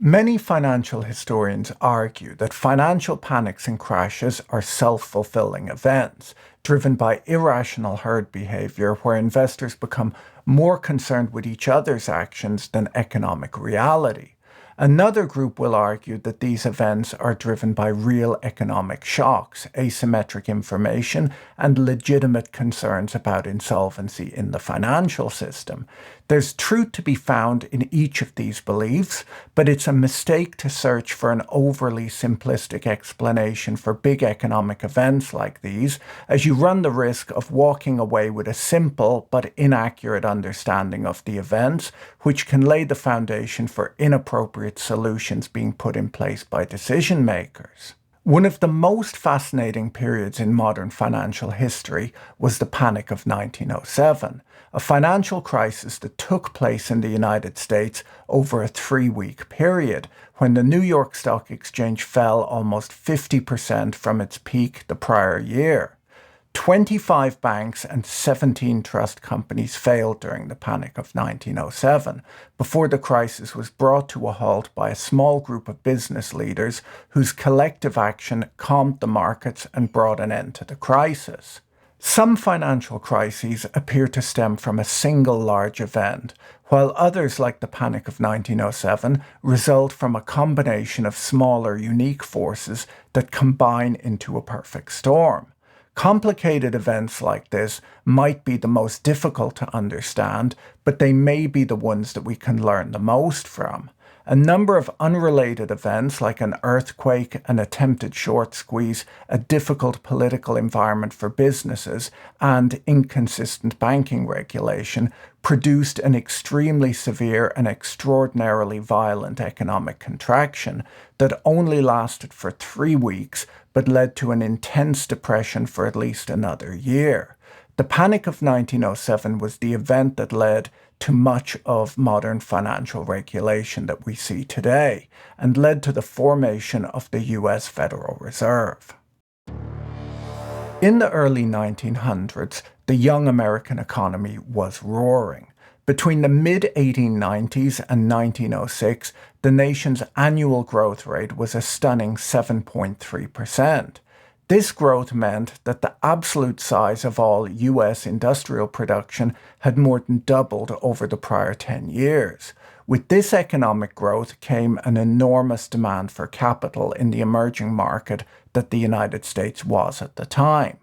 Many financial historians argue that financial panics and crashes are self-fulfilling events, driven by irrational herd behavior where investors become more concerned with each other's actions than economic reality. Another group will argue that these events are driven by real economic shocks, asymmetric information, and legitimate concerns about insolvency in the financial system. There's truth to be found in each of these beliefs, but it's a mistake to search for an overly simplistic explanation for big economic events like these, as you run the risk of walking away with a simple but inaccurate understanding of the events, which can lay the foundation for inappropriate solutions being put in place by decision makers. One of the most fascinating periods in modern financial history was the Panic of 1907, a financial crisis that took place in the United States over a 3-week period, when the New York Stock Exchange fell almost 50% from its peak the prior year. 25 banks and 17 trust companies failed during the Panic of 1907, before the crisis was brought to a halt by a small group of business leaders whose collective action calmed the markets and brought an end to the crisis. Some financial crises appear to stem from a single large event, while others, like the Panic of 1907, result from a combination of smaller, unique forces that combine into a perfect storm. Complicated events like this might be the most difficult to understand, but they may be the ones that we can learn the most from. A number of unrelated events like an earthquake, an attempted short squeeze, a difficult political environment for businesses, and inconsistent banking regulation produced an extremely severe and extraordinarily violent economic contraction that only lasted for 3 weeks but led to an intense depression for at least another year. The Panic of 1907 was the event that led to much of modern financial regulation that we see today, and led to the formation of the US Federal Reserve. In the early 1900s, the young American economy was roaring. Between the mid-1890s and 1906, the nation's annual growth rate was a stunning 7.3%. This growth meant that the absolute size of all US industrial production had more than doubled over the prior 10 years. With this economic growth came an enormous demand for capital in the emerging market that the United States was at the time.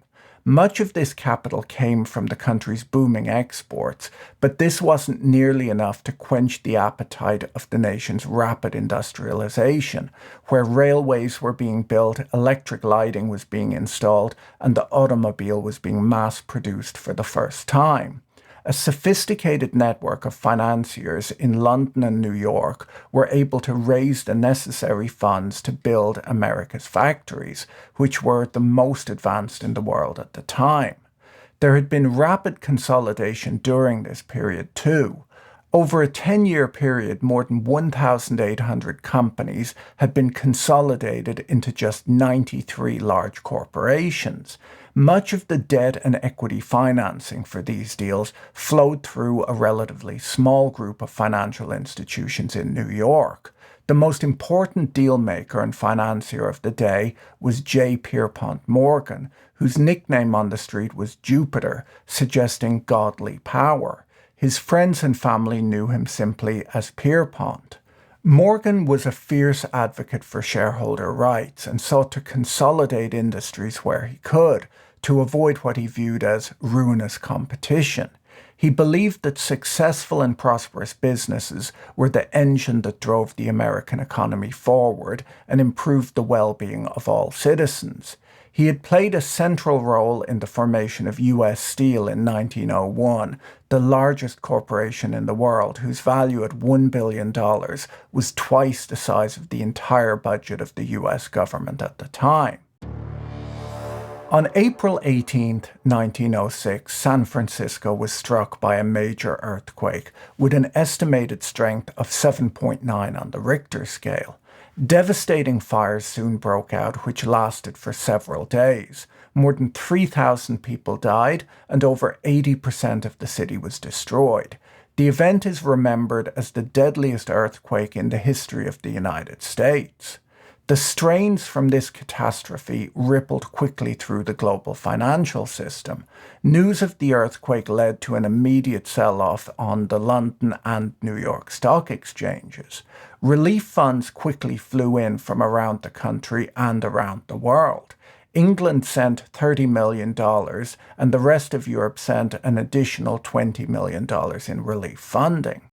Much of this capital came from the country's booming exports, but this wasn't nearly enough to quench the appetite of the nation's rapid industrialization, where railways were being built, electric lighting was being installed, and the automobile was being mass-produced for the first time. A sophisticated network of financiers in London and New York were able to raise the necessary funds to build America's factories, which were the most advanced in the world at the time. There had been rapid consolidation during this period too. Over a 10-year period, more than 1,800 companies had been consolidated into just 93 large corporations. Much of the debt and equity financing for these deals flowed through a relatively small group of financial institutions in New York. The most important deal maker and financier of the day was Pierpont Morgan, whose nickname on the street was Jupiter, suggesting godly power. His friends and family knew him simply as Pierpont. Morgan was a fierce advocate for shareholder rights and sought to consolidate industries where he could, to avoid what he viewed as ruinous competition. He believed that successful and prosperous businesses were the engine that drove the American economy forward and improved the well-being of all citizens. He had played a central role in the formation of US Steel in 1901, the largest corporation in the world, whose value at $1 billion was twice the size of the entire budget of the US government at the time. On April 18, 1906, San Francisco was struck by a major earthquake with an estimated strength of 7.9 on the Richter scale. Devastating fires soon broke out, which lasted for several days. More than 3,000 people died, and over 80% of the city was destroyed. The event is remembered as the deadliest earthquake in the history of the United States. The strains from this catastrophe rippled quickly through the global financial system. News of the earthquake led to an immediate sell-off on the London and New York stock exchanges. Relief funds quickly flew in from around the country and around the world. England sent $30 million, and the rest of Europe sent an additional $20 million in relief funding.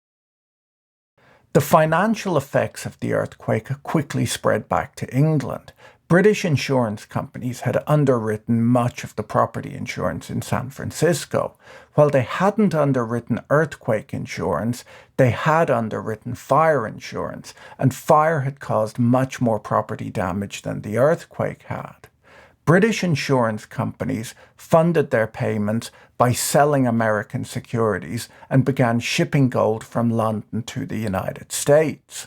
The financial effects of the earthquake quickly spread back to England. British insurance companies had underwritten much of the property insurance in San Francisco. While they hadn't underwritten earthquake insurance, they had underwritten fire insurance, and fire had caused much more property damage than the earthquake had. British insurance companies funded their payments by selling American securities and began shipping gold from London to the United States.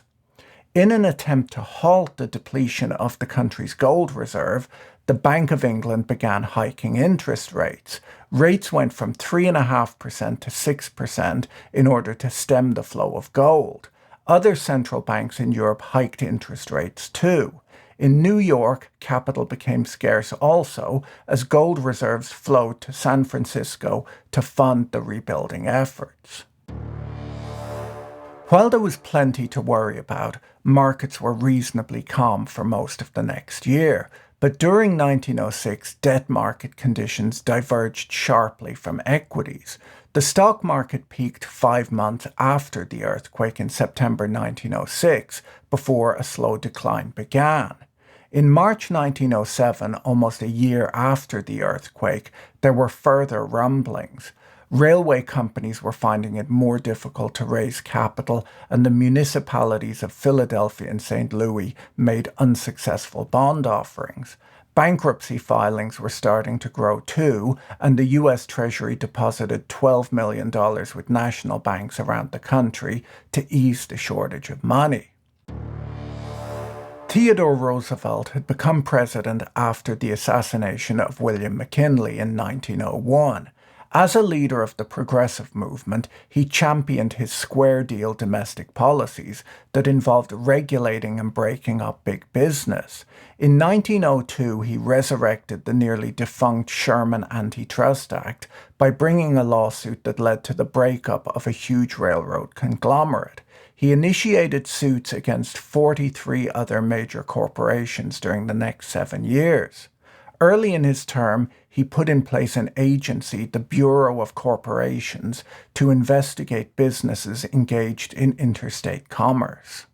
In an attempt to halt the depletion of the country's gold reserve, the Bank of England began hiking interest rates. Rates went from 3.5% to 6% in order to stem the flow of gold. Other central banks in Europe hiked interest rates too. In New York, capital became scarce also as gold reserves flowed to San Francisco to fund the rebuilding efforts. While there was plenty to worry about, markets were reasonably calm for most of the next year. But during 1906, debt market conditions diverged sharply from equities. The stock market peaked 5 months after the earthquake in September 1906, before a slow decline began. In March 1907, almost a year after the earthquake, there were further rumblings. Railway companies were finding it more difficult to raise capital, and the municipalities of Philadelphia and St. Louis made unsuccessful bond offerings. Bankruptcy filings were starting to grow too, and the U.S. Treasury deposited $12 million with national banks around the country to ease the shortage of money. Theodore Roosevelt had become president after the assassination of William McKinley in 1901. As a leader of the progressive movement, he championed his square deal domestic policies that involved regulating and breaking up big business. In 1902, he resurrected the nearly defunct Sherman Antitrust Act by bringing a lawsuit that led to the breakup of a huge railroad conglomerate. He initiated suits against 43 other major corporations during the next 7 years. Early in his term, he put in place an agency, the Bureau of Corporations, to investigate businesses engaged in interstate commerce.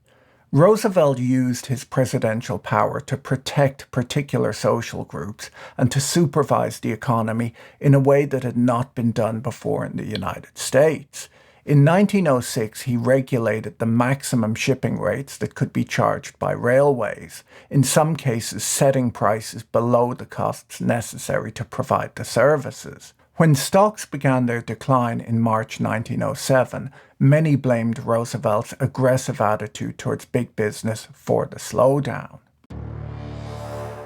Roosevelt used his presidential power to protect particular social groups and to supervise the economy in a way that had not been done before in the United States. In 1906, he regulated the maximum shipping rates that could be charged by railways, in some cases setting prices below the costs necessary to provide the services. When stocks began their decline in March 1907, many blamed Roosevelt's aggressive attitude towards big business for the slowdown.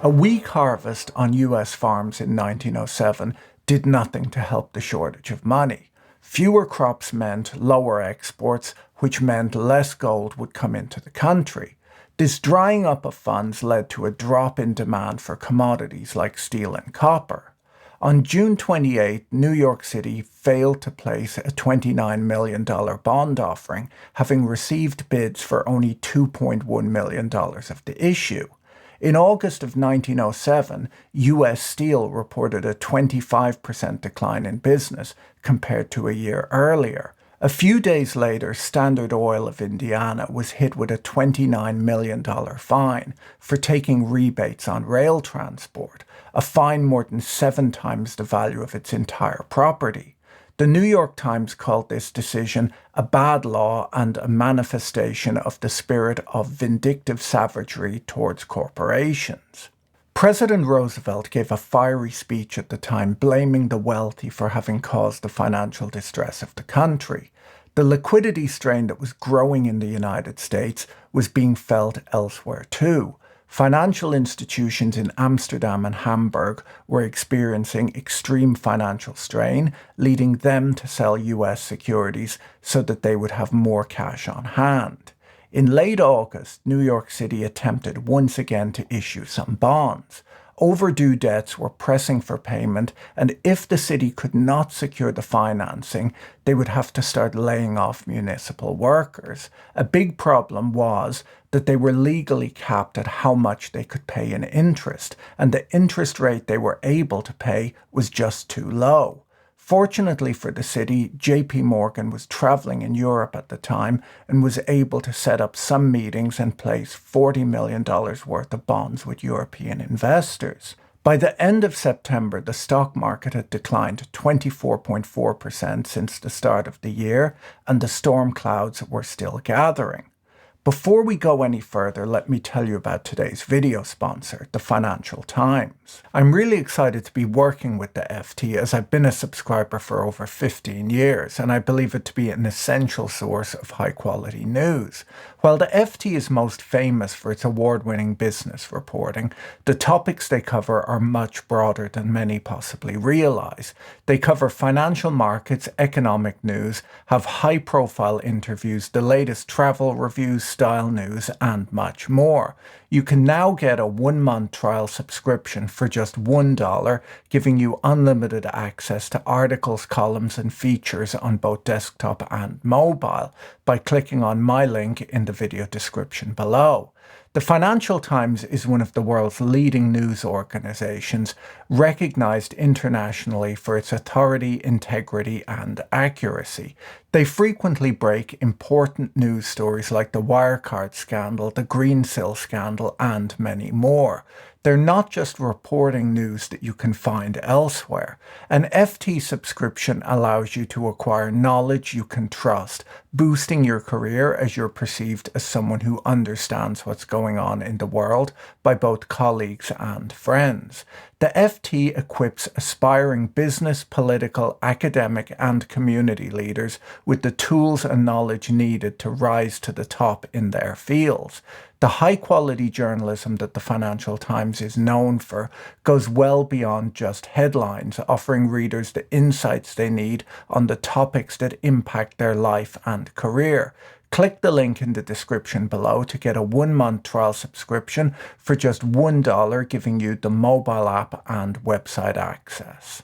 A weak harvest on U.S. farms in 1907 did nothing to help the shortage of money. Fewer crops meant lower exports, which meant less gold would come into the country. This drying up of funds led to a drop in demand for commodities like steel and copper. On June 28, New York City failed to place a $29 million bond offering, having received bids for only $2.1 million of the issue. In August of 1907, U.S. Steel reported a 25% decline in business compared to a year earlier. A few days later, Standard Oil of Indiana was hit with a $29 million fine for taking rebates on rail transport, a fine more than 7 times the value of its entire property. The New York Times called this decision a bad law and a manifestation of the spirit of vindictive savagery towards corporations. President Roosevelt gave a fiery speech at the time blaming the wealthy for having caused the financial distress of the country. The liquidity strain that was growing in the United States was being felt elsewhere too. Financial institutions in Amsterdam and Hamburg were experiencing extreme financial strain, leading them to sell US securities so that they would have more cash on hand. In late August, New York City attempted once again to issue some bonds. Overdue debts were pressing for payment, and if the city could not secure the financing, they would have to start laying off municipal workers. A big problem was that they were legally capped at how much they could pay in interest, and the interest rate they were able to pay was just too low. Fortunately for the city, JP Morgan was traveling in Europe at the time and was able to set up some meetings and place $40 million worth of bonds with European investors. By the end of September, the stock market had declined 24.4% since the start of the year, and the storm clouds were still gathering. Before we go any further, let me tell you about today's video sponsor, the Financial Times. I'm really excited to be working with the FT as I've been a subscriber for over 15 years, and I believe it to be an essential source of high-quality news. While the FT is most famous for its award-winning business reporting, the topics they cover are much broader than many possibly realize. They cover financial markets, economic news, have high-profile interviews, the latest travel reviews, style news, and much more. You can now get a 1-month trial subscription for just $1, giving you unlimited access to articles, columns, and features on both desktop and mobile by clicking on my link in the video description below. The Financial Times is one of the world's leading news organizations, recognized internationally for its authority, integrity, and accuracy. They frequently break important news stories like the Wirecard scandal, the Greensill scandal, and many more. They're not just reporting news that you can find elsewhere. An FT subscription allows you to acquire knowledge you can trust, boosting your career as you're perceived as someone who understands what's going on in the world by both colleagues and friends. The FT equips aspiring business, political, academic, and community leaders with the tools and knowledge needed to rise to the top in their fields. The high-quality journalism that the Financial Times is known for goes well beyond just headlines, offering readers the insights they need on the topics that impact their life and career. Click the link in the description below to get a 1-month trial subscription for just $1, giving you the mobile app and website access.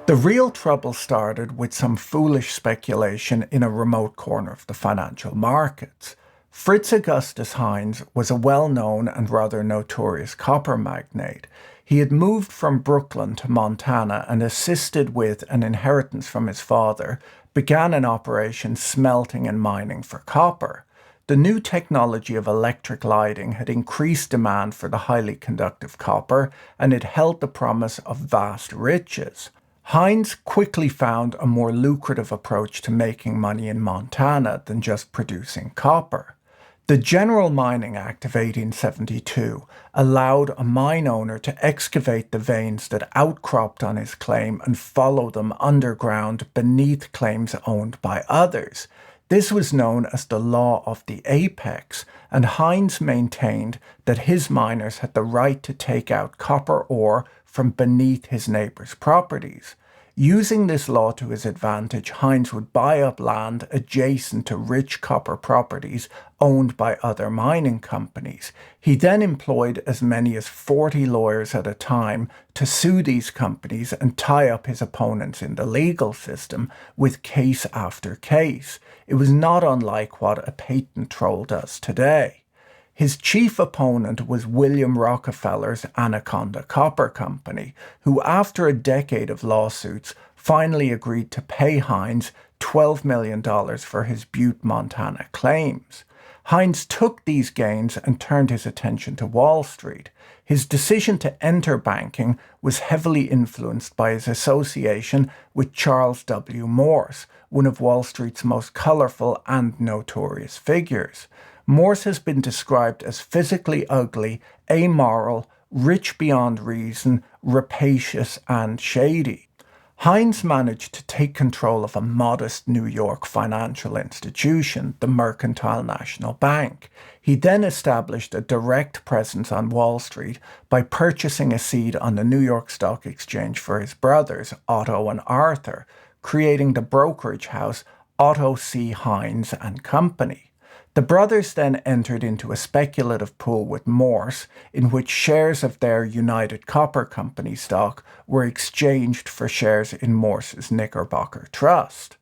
The real trouble started with some foolish speculation in a remote corner of the financial markets. Fritz Augustus Heinze was a well-known and rather notorious copper magnate. He had moved from Brooklyn to Montana and, assisted with an inheritance from his father, began an operation smelting and mining for copper. The new technology of electric lighting had increased demand for the highly conductive copper, and it held the promise of vast riches. Heinze quickly found a more lucrative approach to making money in Montana than just producing copper. The General Mining Act of 1872 allowed a mine owner to excavate the veins that outcropped on his claim and follow them underground beneath claims owned by others. This was known as the Law of the Apex, and Heinze maintained that his miners had the right to take out copper ore from beneath his neighbors' properties. Using this law to his advantage, Heinze would buy up land adjacent to rich copper properties owned by other mining companies. He then employed as many as 40 lawyers at a time to sue these companies and tie up his opponents in the legal system with case after case. It was not unlike what a patent troll does today. His chief opponent was William Rockefeller's Anaconda Copper Company, who after a decade of lawsuits finally agreed to pay Heinze $12 million for his Butte, Montana claims. Heinze took these gains and turned his attention to Wall Street. His decision to enter banking was heavily influenced by his association with Charles W. Morse, one of Wall Street's most colorful and notorious figures. Morse has been described as physically ugly, amoral, rich beyond reason, rapacious, and shady. Heinze managed to take control of a modest New York financial institution, the Mercantile National Bank. He then established a direct presence on Wall Street by purchasing a seat on the New York Stock Exchange for his brothers, Otto and Arthur, creating the brokerage house Otto C. Heinze and Company. The brothers then entered into a speculative pool with Morse, in which shares of their United Copper Company stock were exchanged for shares in Morse's Knickerbocker Trust.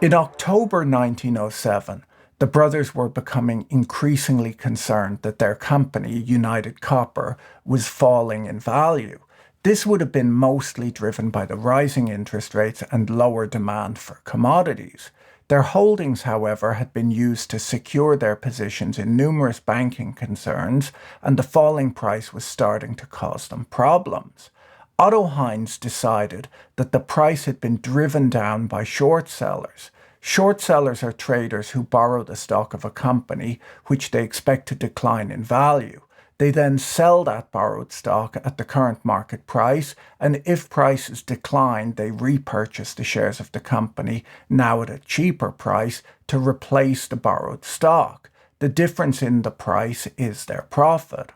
In October 1907, the brothers were becoming increasingly concerned that their company, United Copper, was falling in value. This would have been mostly driven by the rising interest rates and lower demand for commodities. Their holdings, however, had been used to secure their positions in numerous banking concerns, and the falling price was starting to cause them problems. Otto Heinze decided that the price had been driven down by short sellers. Short sellers are traders who borrow the stock of a company which they expect to decline in value. They then sell that borrowed stock at the current market price, and if prices decline, they repurchase the shares of the company, now at a cheaper price, to replace the borrowed stock. The difference in the price is their profit.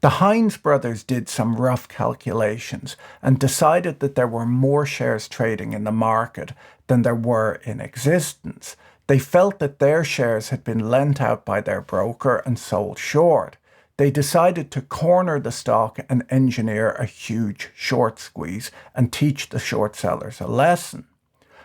The Heinze brothers did some rough calculations and decided that there were more shares trading in the market than there were in existence. They felt that their shares had been lent out by their broker and sold short. They decided to corner the stock and engineer a huge short squeeze and teach the short sellers a lesson.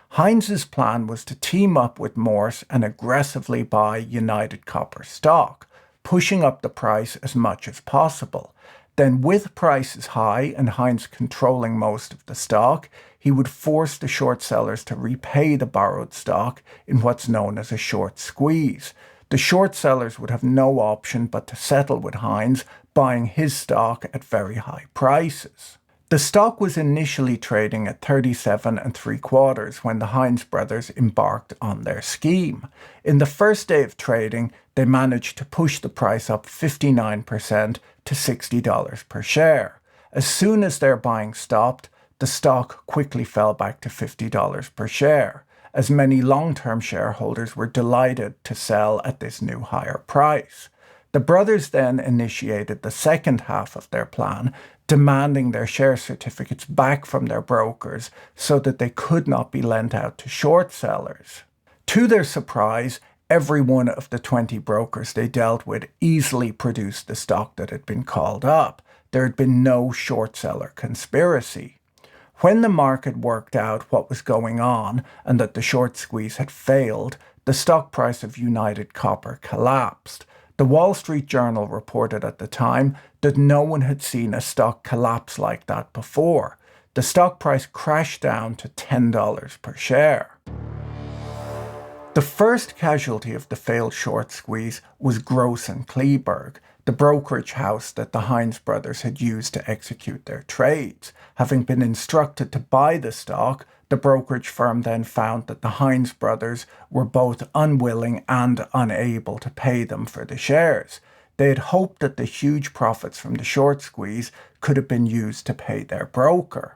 Heinze's plan was to team up with Morse and aggressively buy United Copper stock, pushing up the price as much as possible. Then, with prices high and Heinze controlling most of the stock, he would force the short sellers to repay the borrowed stock in what's known as a short squeeze. The short sellers would have no option but to settle with Heinze, buying his stock at very high prices. The stock was initially trading at 37 3/4 when the Heinze brothers embarked on their scheme. In the first day of trading, they managed to push the price up 59% to $60 per share. As soon as their buying stopped, the stock quickly fell back to $50 per share, as many long-term shareholders were delighted to sell at this new higher price. The brothers then initiated the second half of their plan, demanding their share certificates back from their brokers so that they could not be lent out to short sellers. To their surprise, every one of the 20 brokers they dealt with easily produced the stock that had been called up. There had been no short seller conspiracy. When the market worked out what was going on and that the short squeeze had failed, the stock price of United Copper collapsed. The Wall Street Journal reported at the time that no one had seen a stock collapse like that before. The stock price crashed down to $10 per share. The first casualty of the failed short squeeze was Gross and Kleberg, the brokerage house that the Heinze brothers had used to execute their trades. Having been instructed to buy the stock, the brokerage firm then found that the Heinze brothers were both unwilling and unable to pay them for the shares. They had hoped that the huge profits from the short squeeze could have been used to pay their broker.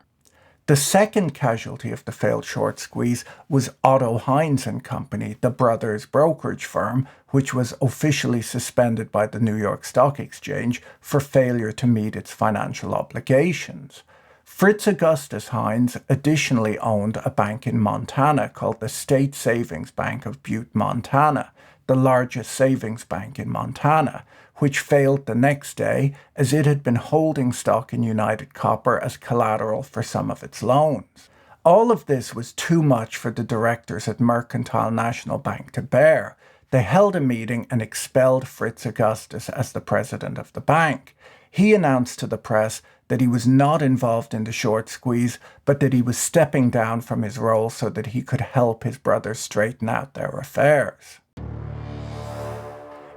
The second casualty of the failed short squeeze was Otto Heinze and Company, the brothers' brokerage firm, which was officially suspended by the New York Stock Exchange for failure to meet its financial obligations. Fritz Augustus Heinze additionally owned a bank in Montana called the State Savings Bank of Butte, Montana, the largest savings bank in Montana, which failed the next day as it had been holding stock in United Copper as collateral for some of its loans. All of this was too much for the directors at Mercantile National Bank to bear. They held a meeting and expelled Fritz Augustus as the president of the bank. He announced to the press that he was not involved in the short squeeze, but that he was stepping down from his role so that he could help his brothers straighten out their affairs.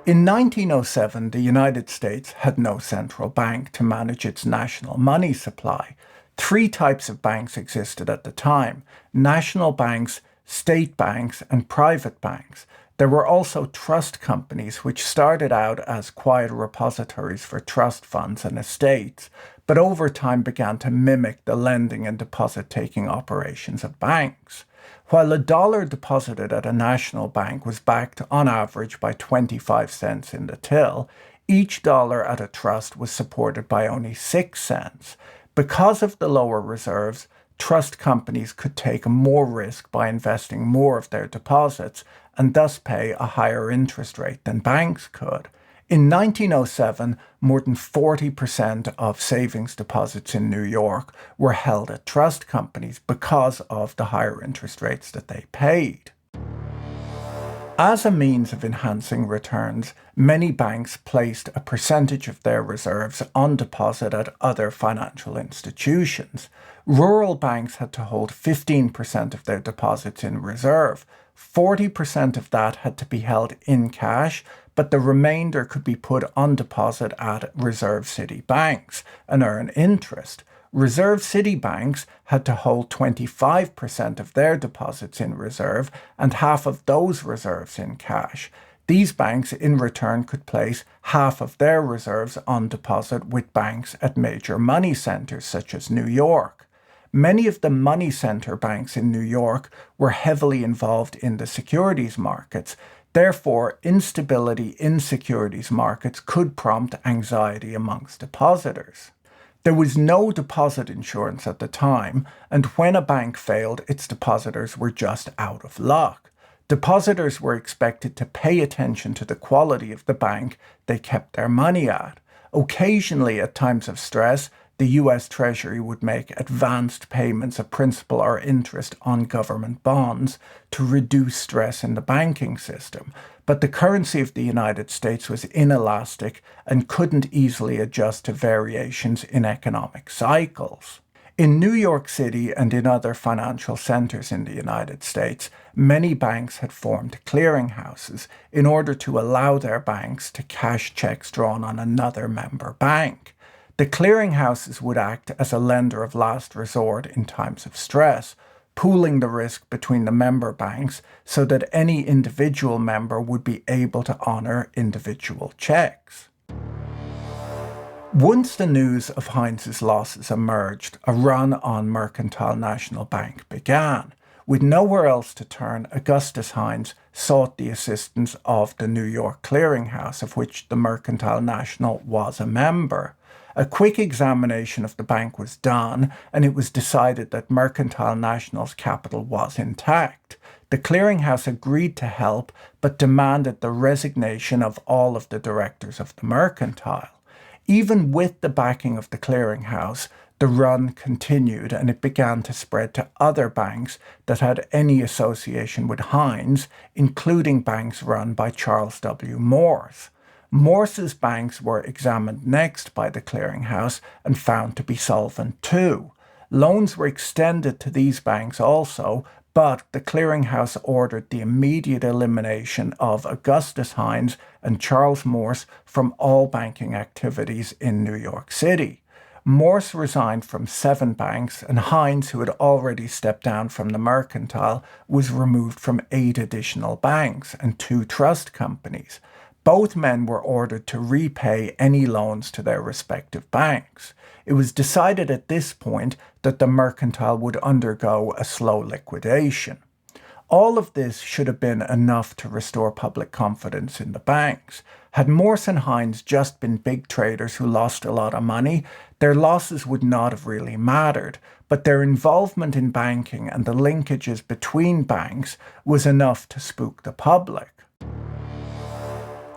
In 1907, the United States had no central bank to manage its national money supply. Three types of banks existed at the time: national banks, state banks, and private banks. There were also trust companies which started out as quiet repositories for trust funds and estates, but over time began to mimic the lending and deposit-taking operations of banks. While a dollar deposited at a national bank was backed on average by 25 cents in the till, each dollar at a trust was supported by only 6 cents. Because of the lower reserves, trust companies could take more risk by investing more of their deposits and thus pay a higher interest rate than banks could. In 1907, more than 40% of savings deposits in New York were held at trust companies because of the higher interest rates that they paid. As a means of enhancing returns, many banks placed a percentage of their reserves on deposit at other financial institutions. Rural banks had to hold 15% of their deposits in reserve. 40% of that had to be held in cash, but the remainder could be put on deposit at reserve city banks and earn interest. Reserve city banks had to hold 25% of their deposits in reserve and half of those reserves in cash. These banks in return could place half of their reserves on deposit with banks at major money centers such as New York. Many of the money center banks in New York were heavily involved in the securities markets. Therefore, instability in securities markets could prompt anxiety amongst depositors. There was no deposit insurance at the time, and when a bank failed, its depositors were just out of luck. Depositors were expected to pay attention to the quality of the bank they kept their money at. Occasionally, at times of stress, the U.S. Treasury would make advanced payments of principal or interest on government bonds to reduce stress in the banking system. But the currency of the United States was inelastic and couldn't easily adjust to variations in economic cycles. In New York City and in other financial centers in the United States, many banks had formed clearinghouses in order to allow their banks to cash checks drawn on another member bank. The clearinghouses would act as a lender of last resort in times of stress, pooling the risk between the member banks so that any individual member would be able to honor individual checks. Once the news of Heinze's losses emerged, a run on Mercantile National Bank began. With nowhere else to turn, Augustus Heinze sought the assistance of the New York Clearinghouse, of which the Mercantile National was a member. A quick examination of the bank was done, and it was decided that Mercantile National's capital was intact. The clearinghouse agreed to help, but demanded the resignation of all of the directors of the Mercantile. Even with the backing of the clearinghouse, the run continued, and it began to spread to other banks that had any association with Heinze, including banks run by Charles W. Morse. Morse's banks were examined next by the clearinghouse and found to be solvent too. Loans were extended to these banks also, but the clearinghouse ordered the immediate elimination of Augustus Heinze and Charles Morse from all banking activities in New York City. Morse resigned from 7 banks, and Heinze, who had already stepped down from the Mercantile, was removed from 8 additional banks and 2 trust companies. Both men were ordered to repay any loans to their respective banks. It was decided at this point that the Mercantile would undergo a slow liquidation. All of this should have been enough to restore public confidence in the banks. Had Morse and Heinze just been big traders who lost a lot of money, their losses would not have really mattered, but their involvement in banking and the linkages between banks was enough to spook the public.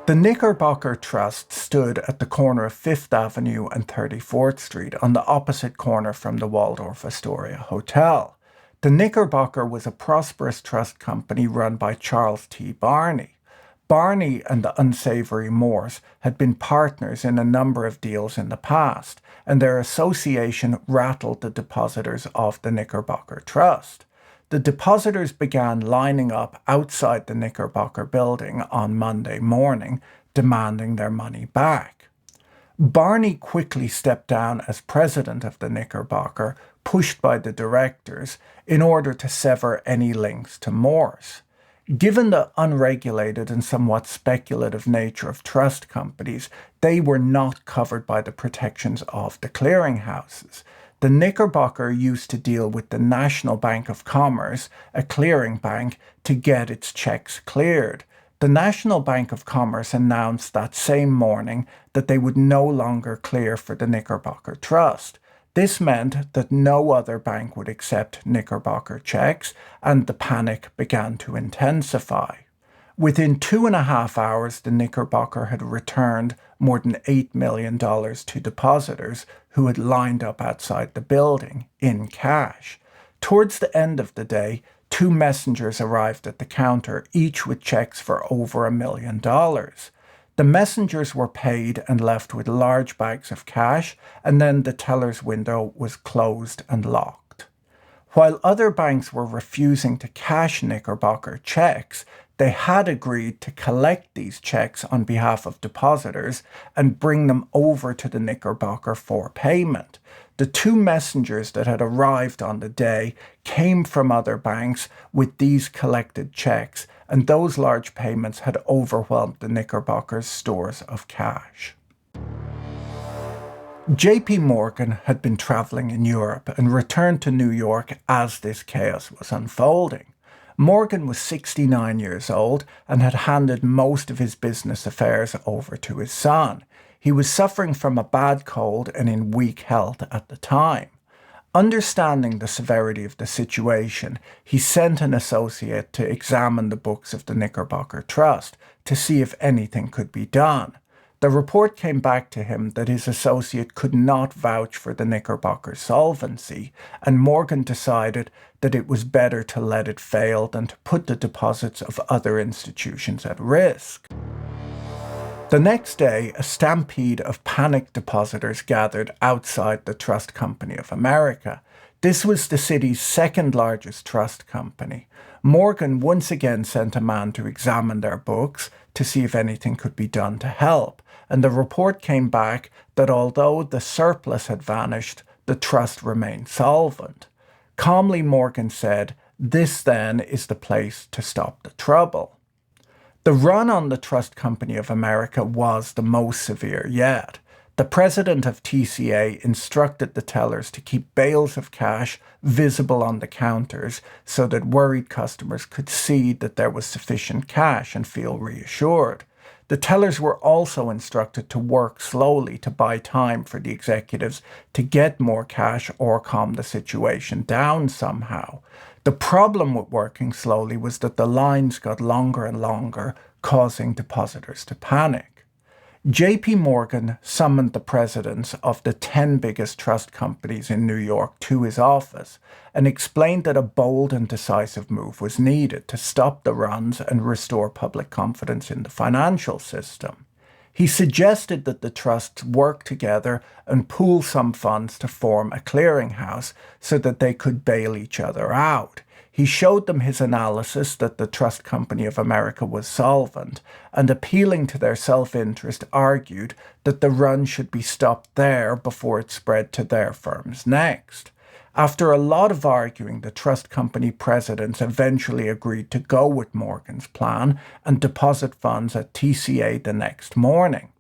The Knickerbocker Trust stood at the corner of 5th Avenue and 34th Street, on the opposite corner from the Waldorf Astoria Hotel. The Knickerbocker was a prosperous trust company run by Charles T. Barney. Barney and the unsavory Morse had been partners in a number of deals in the past, and their association rattled the depositors of the Knickerbocker Trust. The depositors began lining up outside the Knickerbocker building on Monday morning, demanding their money back. Barney quickly stepped down as president of the Knickerbocker, pushed by the directors, in order to sever any links to Morse. Given the unregulated and somewhat speculative nature of trust companies, they were not covered by the protections of the clearinghouses. The Knickerbocker used to deal with the National Bank of Commerce, a clearing bank, to get its checks cleared. The National Bank of Commerce announced that same morning that they would no longer clear for the Knickerbocker Trust. This meant that no other bank would accept Knickerbocker checks, and the panic began to intensify. Within 2.5 hours, the Knickerbocker had returned more than $8 million to depositors who had lined up outside the building in cash. Towards the end of the day, two messengers arrived at the counter, each with checks for over $1 million. The messengers were paid and left with large bags of cash, and then the teller's window was closed and locked. While other banks were refusing to cash Knickerbocker checks, they had agreed to collect these checks on behalf of depositors and bring them over to the Knickerbocker for payment. The two messengers that had arrived on the day came from other banks with these collected checks, and those large payments had overwhelmed the Knickerbocker's stores of cash. JP Morgan had been traveling in Europe and returned to New York as this chaos was unfolding. Morgan was 69 years old and had handed most of his business affairs over to his son. He was suffering from a bad cold and in weak health at the time. Understanding the severity of the situation, he sent an associate to examine the books of the Knickerbocker Trust to see if anything could be done. The report came back to him that his associate could not vouch for the Knickerbocker's solvency, and Morgan decided that it was better to let it fail than to put the deposits of other institutions at risk. The next day, a stampede of panicked depositors gathered outside the Trust Company of America. This was the city's second largest trust company. Morgan once again sent a man to examine their books to see if anything could be done to help, and the report came back that although the surplus had vanished, the trust remained solvent. Calmly, Morgan said, "This then is the place to stop the trouble." The run on the Trust Company of America was the most severe yet. The president of TCA instructed the tellers to keep bales of cash visible on the counters so that worried customers could see that there was sufficient cash and feel reassured. The tellers were also instructed to work slowly to buy time for the executives to get more cash or calm the situation down somehow. The problem with working slowly was that the lines got longer and longer, causing depositors to panic. JP Morgan summoned the presidents of the 10 biggest trust companies in New York to his office and explained that a bold and decisive move was needed to stop the runs and restore public confidence in the financial system. He suggested that the trusts work together and pool some funds to form a clearinghouse so that they could bail each other out. He showed them his analysis that the Trust Company of America was solvent, and appealing to their self-interest argued that the run should be stopped there before it spread to their firms next. After a lot of arguing, the trust company presidents eventually agreed to go with Morgan's plan and deposit funds at TCA the next morning.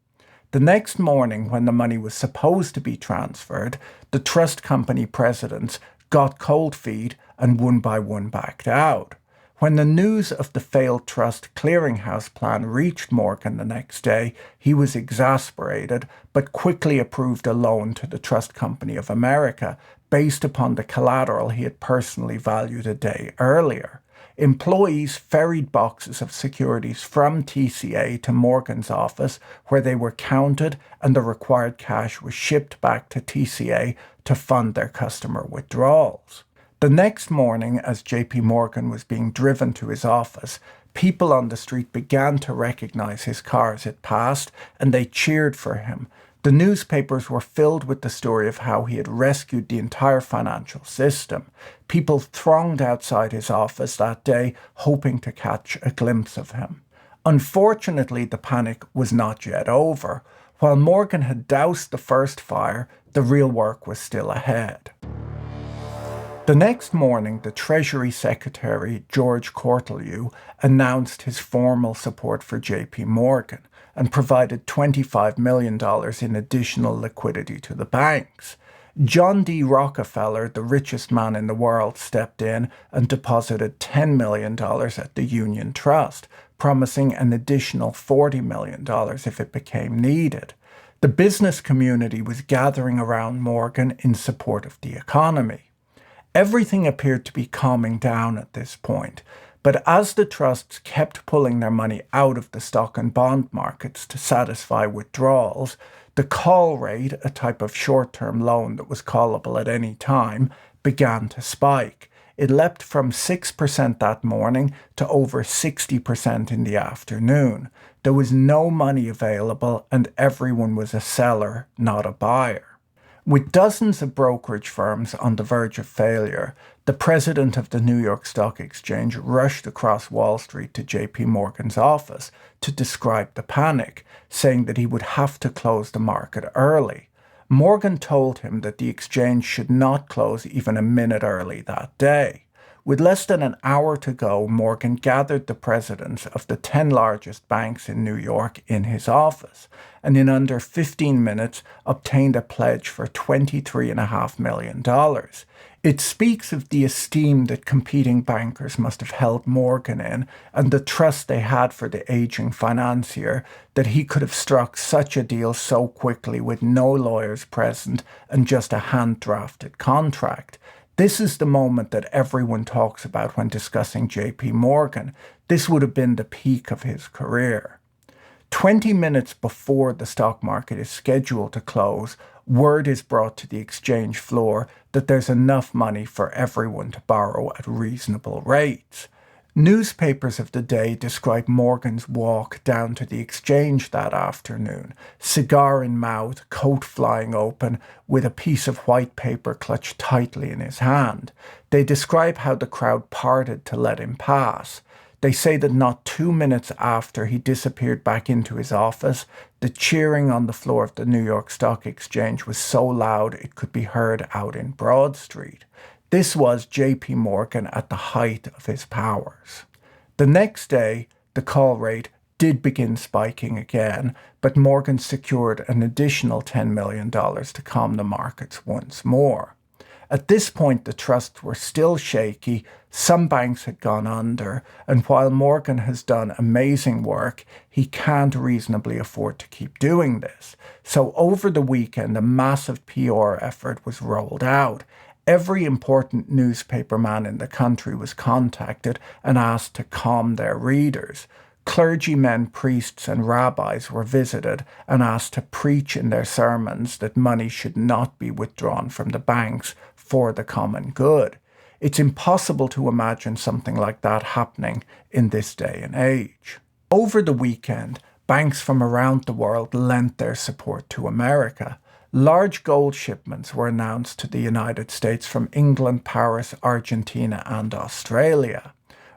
The next morning, when the money was supposed to be transferred, the trust company presidents got cold feet and one by one backed out. When the news of the failed trust clearinghouse plan reached Morgan the next day, he was exasperated, but quickly approved a loan to the Trust Company of America based upon the collateral he had personally valued a day earlier. Employees ferried boxes of securities from TCA to Morgan's office, where they were counted and the required cash was shipped back to TCA to fund their customer withdrawals. The next morning, as JP Morgan was being driven to his office, people on the street began to recognize his car as it passed, and they cheered for him. The newspapers were filled with the story of how he had rescued the entire financial system. People thronged outside his office that day, hoping to catch a glimpse of him. Unfortunately, the panic was not yet over. While Morgan had doused the first fire, the real work was still ahead. The next morning, the Treasury Secretary, George Cortelyou, announced his formal support for JP Morgan and provided $25 million in additional liquidity to the banks. John D. Rockefeller, the richest man in the world, stepped in and deposited $10 million at the Union Trust, promising an additional $40 million if it became needed. The business community was gathering around Morgan in support of the economy. Everything appeared to be calming down at this point, but as the trusts kept pulling their money out of the stock and bond markets to satisfy withdrawals, the call rate, a type of short-term loan that was callable at any time, began to spike. It leapt from 6% that morning to over 60% in the afternoon. There was no money available and everyone was a seller, not a buyer. With dozens of brokerage firms on the verge of failure, the president of the New York Stock Exchange rushed across Wall Street to JP Morgan's office to describe the panic, saying that he would have to close the market early. Morgan told him that the exchange should not close even a minute early that day. With less than an hour to go, Morgan gathered the presidents of the 10 largest banks in New York in his office, and in under 15 minutes obtained a pledge for $23.5 million. It speaks of the esteem that competing bankers must have held Morgan in and the trust they had for the aging financier that he could have struck such a deal so quickly with no lawyers present and just a hand-drafted contract. This is the moment that everyone talks about when discussing JP Morgan. This would have been the peak of his career. 20 minutes before the stock market is scheduled to close, word is brought to the exchange floor that there's enough money for everyone to borrow at reasonable rates. Newspapers of the day describe Morgan's walk down to the exchange that afternoon, cigar in mouth, coat flying open, with a piece of white paper clutched tightly in his hand. They describe how the crowd parted to let him pass. They say that not 2 minutes after he disappeared back into his office, the cheering on the floor of the New York Stock Exchange was so loud it could be heard out in Broad Street. This was JP Morgan at the height of his powers. The next day, the call rate did begin spiking again, but Morgan secured an additional $10 million to calm the markets once more. At this point, the trusts were still shaky, some banks had gone under, and while Morgan has done amazing work, he can't reasonably afford to keep doing this. So over the weekend, a massive PR effort was rolled out. Every important newspaperman in the country was contacted and asked to calm their readers. Clergymen, priests, and rabbis were visited and asked to preach in their sermons that money should not be withdrawn from the banks for the common good. It's impossible to imagine something like that happening in this day and age. Over the weekend, banks from around the world lent their support to America. Large gold shipments were announced to the United States from England, Paris, Argentina, and Australia.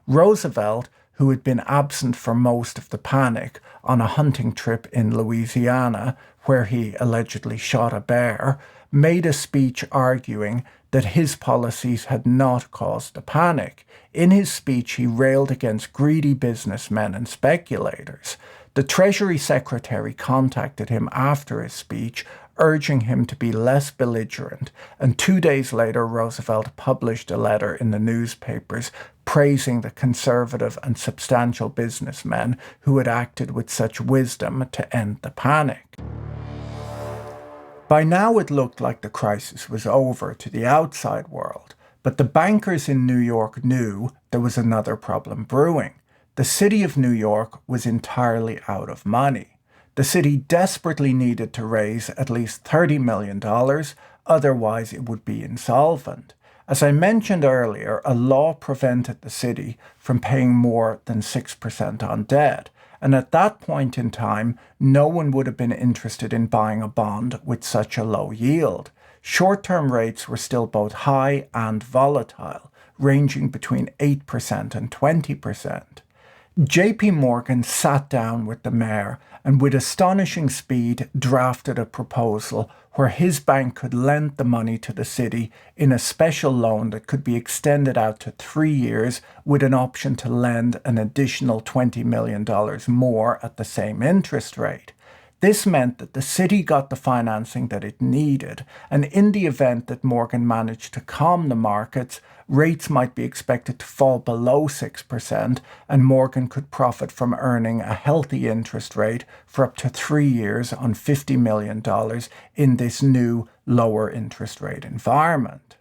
Roosevelt, who had been absent for most of the panic on a hunting trip in Louisiana, where he allegedly shot a bear, made a speech arguing that his policies had not caused the panic. In his speech, he railed against greedy businessmen and speculators. The Treasury Secretary contacted him after his speech, urging him to be less belligerent, and 2 days later Roosevelt published a letter in the newspapers praising the conservative and substantial businessmen who had acted with such wisdom to end the panic. By now it looked like the crisis was over to the outside world, but the bankers in New York knew there was another problem brewing. The city of New York was entirely out of money. The city desperately needed to raise at least $30 million, otherwise it would be insolvent. As I mentioned earlier, a law prevented the city from paying more than 6% on debt, and at that point in time, no one would have been interested in buying a bond with such a low yield. Short-term rates were still both high and volatile, ranging between 8% and 20%. JP Morgan sat down with the mayor and with astonishing speed drafted a proposal where his bank could lend the money to the city in a special loan that could be extended out to 3 years with an option to lend an additional $20 million more at the same interest rate. This meant that the city got the financing that it needed, and in the event that Morgan managed to calm the markets, rates might be expected to fall below 6%, and Morgan could profit from earning a healthy interest rate for up to 3 years on $50 million in this new, lower interest rate environment.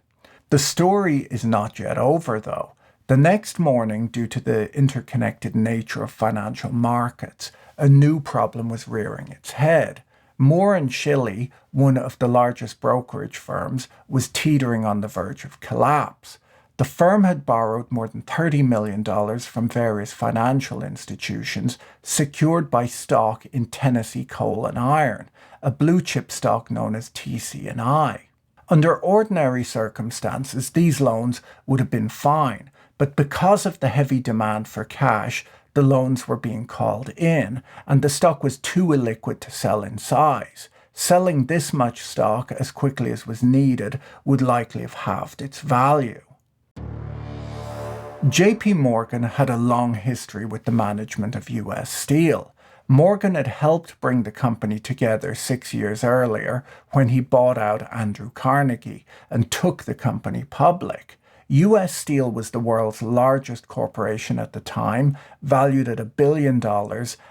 The story is not yet over, though. The next morning, due to the interconnected nature of financial markets, a new problem was rearing its head. Moore & Shilley, one of the largest brokerage firms, was teetering on the verge of collapse. The firm had borrowed more than $30 million from various financial institutions, secured by stock in Tennessee Coal and Iron, a blue-chip stock known as TC&I. Under ordinary circumstances, these loans would have been fine, but because of the heavy demand for cash, the loans were being called in, and the stock was too illiquid to sell in size. Selling this much stock as quickly as was needed would likely have halved its value. JP Morgan had a long history with the management of US Steel. Morgan had helped bring the company together 6 years earlier when he bought out Andrew Carnegie and took the company public. US Steel was the world's largest corporation at the time, valued at $1 billion,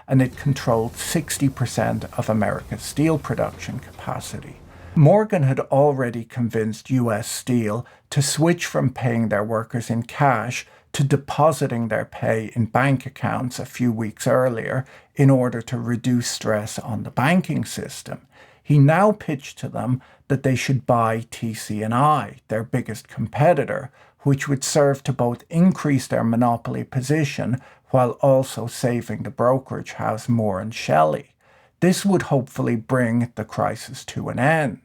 and it controlled 60% of America's steel production capacity. Morgan had already convinced US Steel to switch from paying their workers in cash to depositing their pay in bank accounts a few weeks earlier in order to reduce stress on the banking system. He now pitched to them that they should buy TC&I, their biggest competitor, which would serve to both increase their monopoly position while also saving the brokerage house Moore & Shelley. This would hopefully bring the crisis to an end.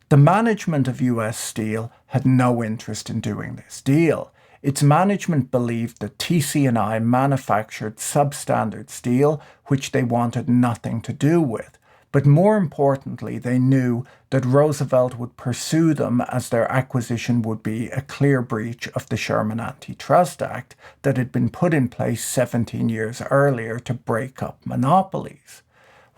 The management of US Steel had no interest in doing this deal. Its management believed that TC&I manufactured substandard steel, which they wanted nothing to do with. But more importantly, they knew that Roosevelt would pursue them as their acquisition would be a clear breach of the Sherman Antitrust Act that had been put in place 17 years earlier to break up monopolies.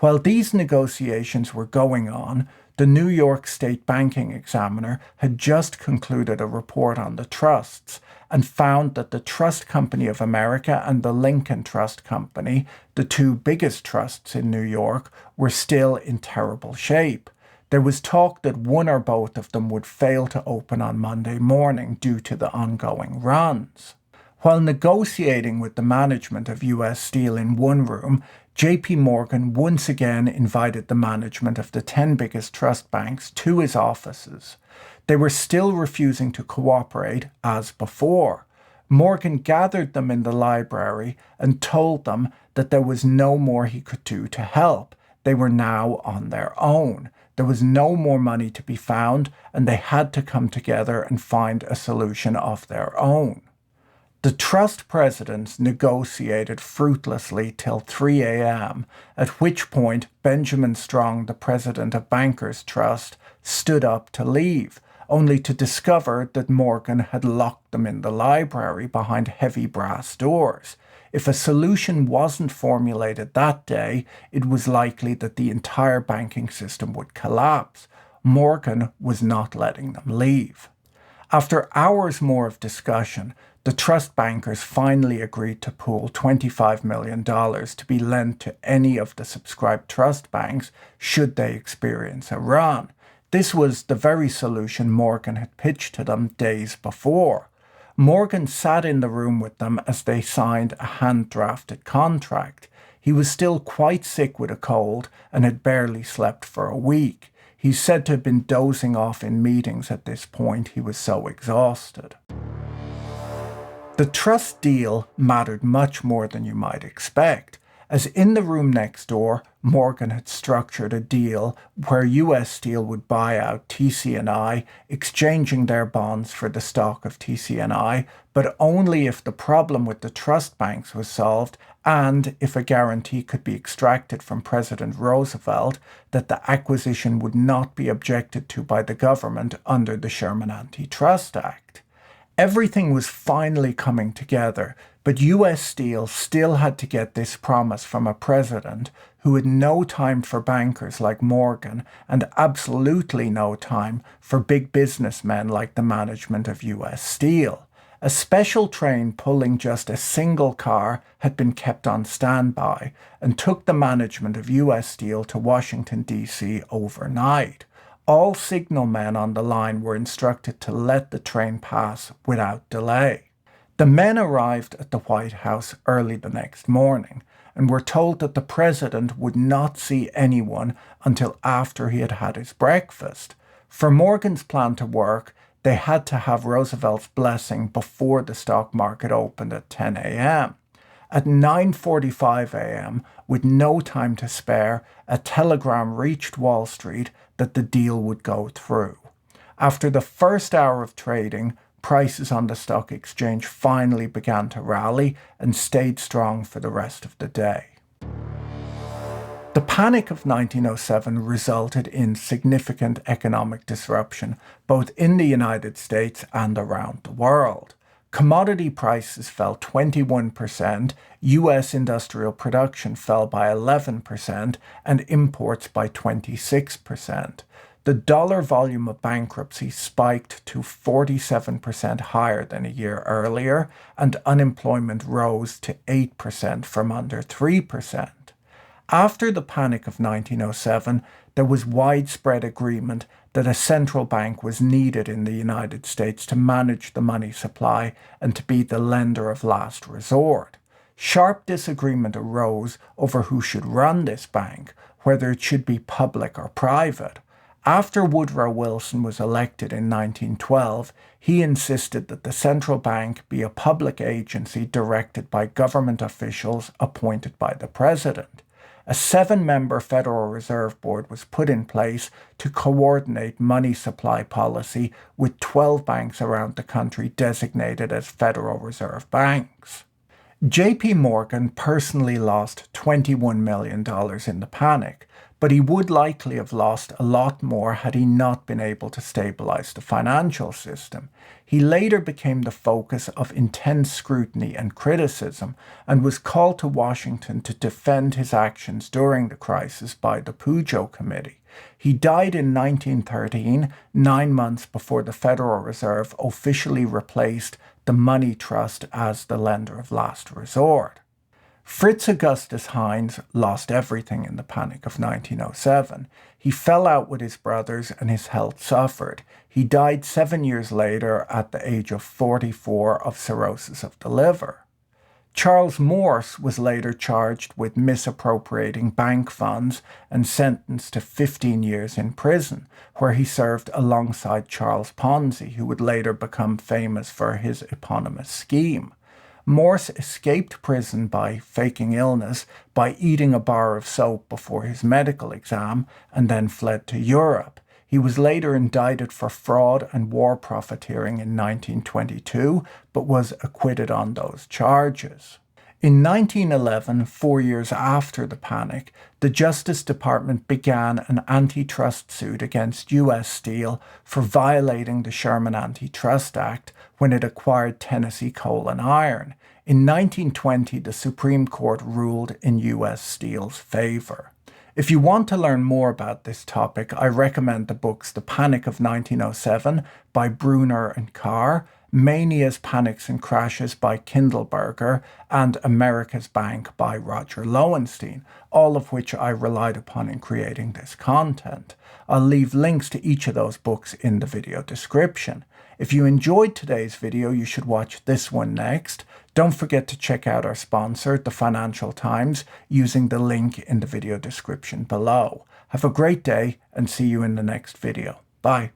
While these negotiations were going on, the New York State Banking Examiner had just concluded a report on the trusts and found that the Trust Company of America and the Lincoln Trust Company, the two biggest trusts in New York, were still in terrible shape. There was talk that one or both of them would fail to open on Monday morning due to the ongoing runs. While negotiating with the management of US Steel in one room, JP Morgan once again invited the management of the 10 biggest trust banks to his offices. They were still refusing to cooperate as before. Morgan gathered them in the library and told them that there was no more he could do to help. They were now on their own. There was no more money to be found, and they had to come together and find a solution of their own. The trust presidents negotiated fruitlessly till 3 a.m., at which point Benjamin Strong, the president of Bankers Trust, stood up to leave, only to discover that Morgan had locked them in the library behind heavy brass doors. If a solution wasn't formulated that day, it was likely that the entire banking system would collapse. Morgan was not letting them leave. After hours more of discussion, the trust bankers finally agreed to pool $25 million to be lent to any of the subscribed trust banks should they experience a run. This was the very solution Morgan had pitched to them days before. Morgan sat in the room with them as they signed a hand-drafted contract. He was still quite sick with a cold and had barely slept for a week. He's said to have been dozing off in meetings at this point, he was so exhausted. The trust deal mattered much more than you might expect. as in the room next door, Morgan had structured a deal where US Steel would buy out TC&I, exchanging their bonds for the stock of TC&I, but only if the problem with the trust banks was solved and if a guarantee could be extracted from President Roosevelt that the acquisition would not be objected to by the government under the Sherman Antitrust Act. Everything was finally coming together, but US Steel still had to get this promise from a president who had no time for bankers like Morgan and absolutely no time for big businessmen like the management of US Steel. A special train pulling just a single car had been kept on standby and took the management of US Steel to Washington, D.C. overnight. All signalmen on the line were instructed to let the train pass without delay. The men arrived at the White House early the next morning and were told that the president would not see anyone until after he had had his breakfast. For Morgan's plan to work, they had to have Roosevelt's blessing before the stock market opened at 10 a.m. At 9:45 a.m., with no time to spare, a telegram reached Wall Street that the deal would go through. After the first hour of trading, prices on the stock exchange finally began to rally and stayed strong for the rest of the day. The Panic of 1907 resulted in significant economic disruption both in the United States and around the world. Commodity prices fell 21%, US industrial production fell by 11%, and imports by 26%. The dollar volume of bankruptcy spiked to 47% higher than a year earlier, and unemployment rose to 8% from under 3%. After the Panic of 1907, there was widespread agreement that a central bank was needed in the United States to manage the money supply and to be the lender of last resort. Sharp disagreement arose over who should run this bank, whether it should be public or private. After Woodrow Wilson was elected in 1912, he insisted that the central bank be a public agency directed by government officials appointed by the president. A 7-member Federal Reserve Board was put in place to coordinate money supply policy, with 12 banks around the country designated as Federal Reserve banks. J.P. Morgan personally lost $21 million in the panic, but he would likely have lost a lot more had he not been able to stabilize the financial system. He later became the focus of intense scrutiny and criticism and was called to Washington to defend his actions during the crisis by the Pujo Committee. He died in 1913, 9 months before the Federal Reserve officially replaced the money trust as the lender of last resort. Fritz Augustus Heinze lost everything in the Panic of 1907. He fell out with his brothers and his health suffered. He died 7 years later at the age of 44 of cirrhosis of the liver. Charles Morse was later charged with misappropriating bank funds and sentenced to 15 years in prison, where he served alongside Charles Ponzi, who would later become famous for his eponymous scheme. Morse escaped prison by faking illness, by eating a bar of soap before his medical exam, and then fled to Europe. He was later indicted for fraud and war profiteering in 1922, but was acquitted on those charges. In 1911, 4 years after the panic, the Justice Department began an antitrust suit against US Steel for violating the Sherman Antitrust Act when it acquired Tennessee Coal and Iron. In 1920, the Supreme Court ruled in US Steel's favor. If you want to learn more about this topic, I recommend the books The Panic of 1907 by Bruner and Carr, Manias, Panics and Crashes by Kindleberger, and America's Bank by Roger Lowenstein, all of which I relied upon in creating this content. I'll leave links to each of those books in the video description. If you enjoyed today's video, you should watch this one next. Don't forget to check out our sponsor, the Financial Times, using the link in the video description below. Have a great day and see you in the next video. Bye.